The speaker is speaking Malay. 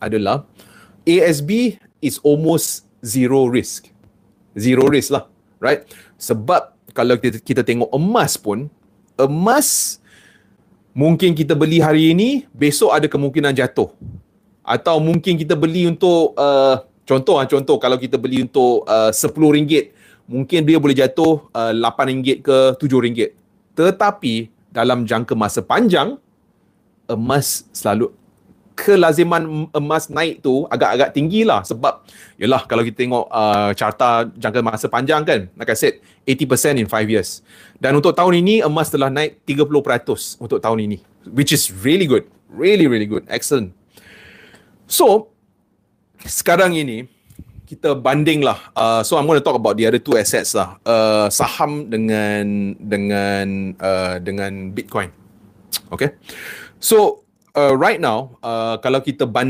adalah ASB is almost zero risk. Zero risk lah, right? Sebab kalau kita tengok emas pun, emas mungkin kita beli hari ini, besok ada kemungkinan jatuh. Atau mungkin kita beli untuk contoh kalau kita beli untuk RM10, mungkin dia boleh jatuh RM8 ke RM7. Tetapi dalam jangka masa panjang, emas selalu, kelaziman emas naik tu agak-agak tinggi lah. Sebab yalah, kalau kita tengok carta jangka masa panjang kan, like I said, 80% in 5 years. Dan untuk tahun ini emas telah naik 30% untuk tahun ini, which is really good, really good, excellent. So sekarang ini kita banding lah. So I'm going to talk about the other two assets lah. Saham dengan Bitcoin. Okay. So right now, kalau kita banding